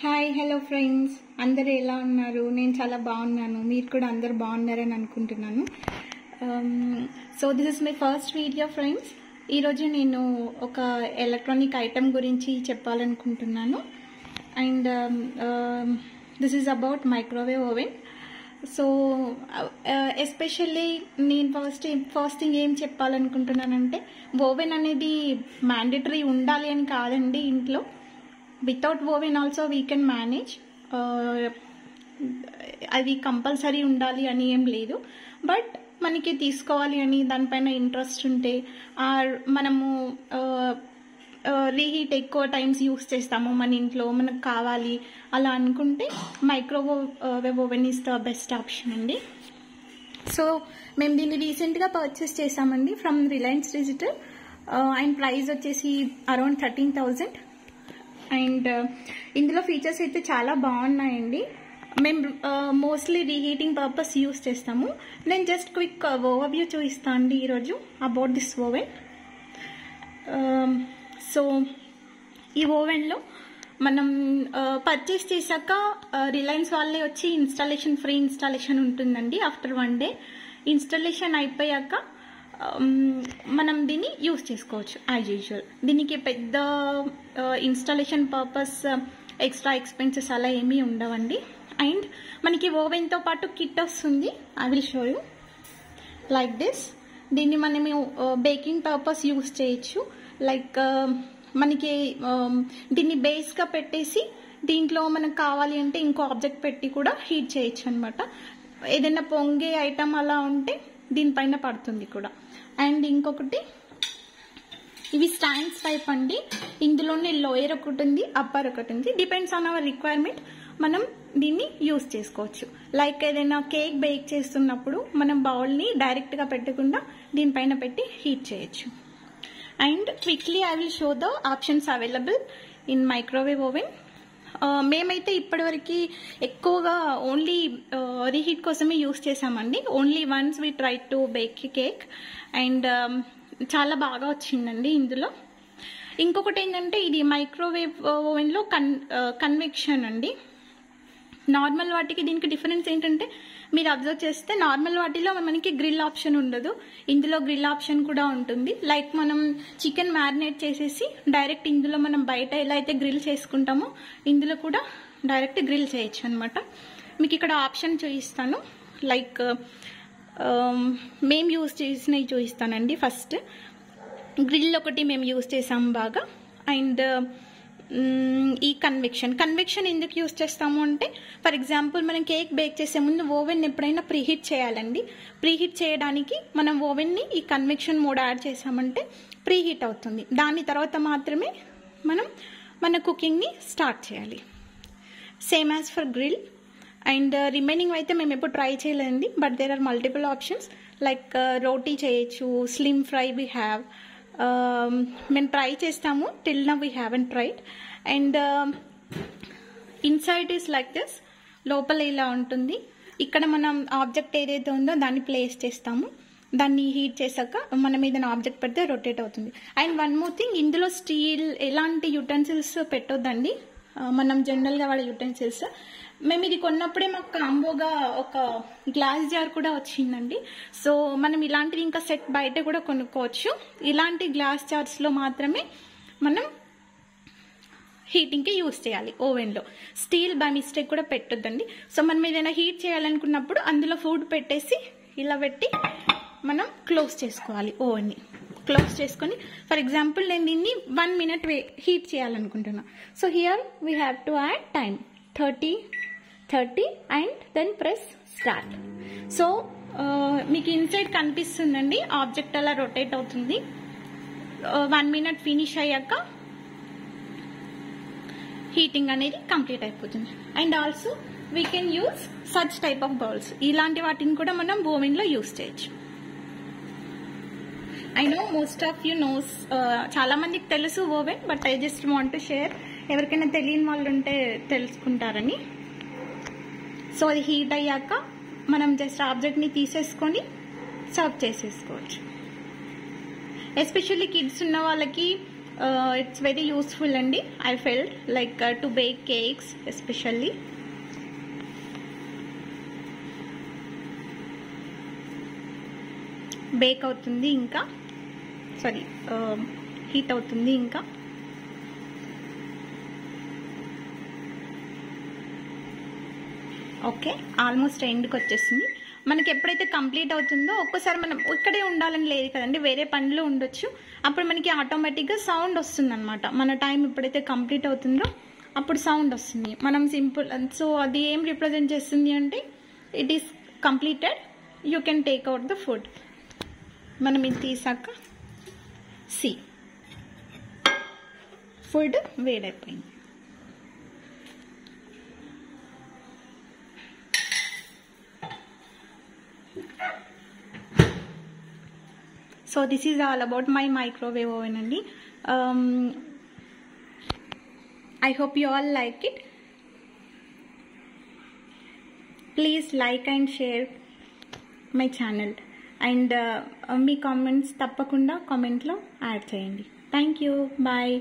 Hi hello friends, అందరు ఎలా ఉన్నారు? నేను చాలా బాగున్నాను. మీరు కూడా అందరు బాగున్నారని అనుకుంటున్నాను. So this is my first video friends. ఈరోజు నేను ఒక ఎలక్ట్రానిక్ ఐటమ్ గురించి చెప్పాలనుకుంటున్నాను. And this is about microwave oven. So especially నేను ఫస్ట్ థింగ్ ఏం చెప్పాలనుకుంటున్నానంటే, ఓవెన్ అనేది మ్యాండేటరీ ఉండాలి అని కాదండి. ఇంట్లో without oven also we can manage. అది కంపల్సరీ ఉండాలి అని ఏం లేదు. బట్ మనకి తీసుకోవాలి అని దానిపైన ఇంట్రెస్ట్ ఉంటే, మనము రీహీట్ ఎక్కువ టైమ్స్ యూస్ చేస్తాము మన ఇంట్లో, మనకు కావాలి అలా అనుకుంటే microwave oven is the best option అండి. సో మేము దీన్ని రీసెంట్గా పర్చేస్ చేసామండి from Reliance Digital. And price వచ్చేసి అరౌండ్ 13,000. అండ్ ఇందులో ఫీచర్స్ అయితే చాలా బాగున్నాయండి. మేము మోస్ట్లీ రీహీటింగ్ పర్పస్ యూస్ చేస్తాము. నేను జస్ట్ క్విక్ ఓవర్వ్యూ చూపిస్తాను అండి ఈరోజు అబౌట్ దిస్ ఓవెన్. సో ఈ ఓవెన్లో మనం పర్చేస్ చేశాక రిలయన్స్ వాళ్ళే వచ్చి ఫ్రీ ఇన్స్టాలేషన్ ఉంటుందండి. ఆఫ్టర్ 1 day ఇన్స్టాలేషన్ అయిపోయాక మనం దీన్ని యూస్ చేసుకోవచ్చు యాజ్ యూజువల్. దీనికి పెద్ద ఇన్స్టాలేషన్ పర్పస్ ఎక్స్ట్రా ఎక్స్పెన్సెస్ అలా ఏమీ ఉండవండి. అండ్ మనకి ఓవెన్తో పాటు కిట్ వస్తుంది. I will show you like this. దీన్ని మనము బేకింగ్ పర్పస్ యూస్ చేయొచ్చు. లైక్ మనకి దీన్ని బేస్గా పెట్టేసి దీంట్లో మనకు కావాలి అంటే ఇంకో ఆబ్జెక్ట్ పెట్టి కూడా హీట్ చేయొచ్చు అనమాట. ఏదైనా పొంగే ఐటమ్ అలా ఉంటే దీనిపైన పడుతుంది కూడా. అండ్ ఇంకొకటి, ఇవి స్టాండ్స్ టైప్ అండి. ఇందులోనే లోయర్ ఒకటి ఉంది, అప్పర్ ఒకటి ఉంది. డిపెండ్స్ ఆన్ అవర్ రిక్వైర్మెంట్ మనం దీన్ని యూస్ చేసుకోవచ్చు. లైక్ ఏదైనా కేక్ బేక్ చేస్తున్నప్పుడు మనం బౌల్ని డైరెక్ట్గా పెట్టకుండా దీనిపైన పెట్టి హీట్ చేయొచ్చు. And quickly I will show the options available in microwave oven. మేమైతే ఇప్పటివరకు ఎక్కువగా ఓన్లీ రీహీట్ కోసమే యూస్ చేసామండి. Only once we try to bake cake and చాలా బాగా వచ్చిందండి ఇందులో. ఇంకొకటి ఏంటంటే, ఇది మైక్రోవేవ్ ఓవెన్లో కన్వెక్షన్ అండి. నార్మల్ వాటికి దీనికి డిఫరెన్స్ ఏంటంటే, మీరు అబ్జర్వ్ చేస్తే నార్మల్ వాటిలో మనకి గ్రిల్ ఆప్షన్ ఉండదు. ఇందులో గ్రిల్ ఆప్షన్ కూడా ఉంటుంది. లైక్ మనం చికెన్ మ్యారినేట్ చేసేసి డైరెక్ట్ ఇందులో మనం బయట ఎలా అయితే గ్రిల్ చేసుకుంటామో ఇందులో కూడా డైరెక్ట్ గ్రిల్ చేయొచ్చు అనమాట. మీకు ఇక్కడ ఆప్షన్ చూపిస్తాను. లైక్ మేము యూజ్ చేసినవి చూపిస్తానండి. ఫస్ట్ గ్రిల్ ఒకటి మేము యూజ్ చేసాం బాగా. అండ్ ఈ కన్వెక్షన్ ఎందుకు యూస్ చేస్తాము అంటే, ఫర్ ఎగ్జాంపుల్ మనం కేక్ బేక్ చేసే ముందు ఓవెన్ ఎప్పుడైనా ప్రీహీట్ చేయాలండి. ప్రీహీట్ చేయడానికి మనం ఓవెన్ని ఈ కన్వెక్షన్ మోడ్ యాడ్ చేసామంటే ప్రీహీట్ అవుతుంది. దాని తర్వాత మాత్రమే మనం మన కుకింగ్ని స్టార్ట్ చేయాలి. Same as for grill. And remaining అయితే మేము ఎప్పుడు ట్రై చేయలేదండి. But there are multiple options. Like roti చేయొచ్చు, స్లిమ్ ఫ్రై వీ హ్యావ్. మేము ట్రై చేస్తాము. Till now we haven't tried. And inside is like this. లోపల ఇలా ఉంటుంది. ఇక్కడ మనం ఆబ్జెక్ట్ ఏదైతే ఉందో దాన్ని ప్లేస్ చేస్తాము. దాన్ని హీట్ చేశాక మనం ఏదైనా ఆబ్జెక్ట్ పెడితే రొటేట్ అవుతుంది. అండ్ వన్ మోర్ థింగ్, ఇందులో స్టీల్ ఎలాంటి యుటెన్సిల్స్ పెట్టొద్దండి. మనం జనరల్గా వాడే యుటెన్సిల్స్. మేము ఇది కొన్నప్పుడే మాకు కాంబోగా ఒక గ్లాస్ జార్ కూడా వచ్చిందండి. సో మనం ఇలాంటిది ఇంకా సెట్ బయట కూడా కొనుక్కోవచ్చు. ఇలాంటి గ్లాస్ జార్స్లో మాత్రమే మనం హీటింగ్కి యూస్ చేయాలి ఓవెన్లో. స్టీల్ బై మిస్టేక్ కూడా పెట్టొద్దండి. సో మనం ఏదైనా హీట్ చేయాలనుకున్నప్పుడు అందులో ఫుడ్ పెట్టేసి ఇలా పెట్టి మనం క్లోజ్ చేసుకోవాలి. ఓవెన్ని క్లోజ్ చేసుకొని, ఫర్ ఎగ్జాంపుల్ నేను దీన్ని 1 minute హీట్ చేయాలనుకుంటున్నా. So here we have to add time 30 and then press start. So మీకు ఇన్సైడ్ కనిపిస్తుందండి, ఆబ్జెక్ట్ అలా రొటేట్ అవుతుంది. 1 minute ఫినిష్ అయ్యాక హీటింగ్ అనేది కంప్లీట్ అయిపోతుంది. And also we can use such type of bowls. ఇలాంటి వాటిని కూడా మనం ఓవెన్లో యూస్ చేయొచ్చు. I know most of you knows, చాలా మందికి తెలుసు oven, but I just want to share. ఎవరికైనా తెలియని వాళ్ళు ఉంటే తెలుసుకుంటారని. సో అది హీట్ అయ్యాక మనం జస్ట్ ఆబ్జెక్ట్ని తీసేసుకొని సర్వ్ చేసేసుకోవచ్చు. ఎస్పెషల్లీ కిడ్స్ ఉన్న వాళ్ళకి It's very useful andi. I felt like to bake cakes especially. Bake అవుతుంది ఇంకా హీట్ అవుతుంది ఇంకా. ఓకే, ఆల్మోస్ట్ ఎండ్కి వచ్చేసింది. మనకి ఎప్పుడైతే కంప్లీట్ అవుతుందో ఒక్కసారి మనం ఇక్కడే ఉండాలని లేదు కదండి, వేరే పనిలో ఉండొచ్చు. అప్పుడు మనకి ఆటోమేటిక్గా సౌండ్ వస్తుంది అనమాట. మన టైం ఎప్పుడైతే కంప్లీట్ అవుతుందో అప్పుడు సౌండ్ వస్తుంది. మనం సింపుల్, సో అది ఏం రిప్రజెంట్ చేస్తుంది అంటే it is completed, you can take out the food. మనం ఇది తీసాక food వేడైపోయింది. So this is all about my microwave oven andi. I hope you all like it. Please like and share my channel and మీ comments తప్పకుండా కామెంట్లో add చేయండి. Thank you, bye.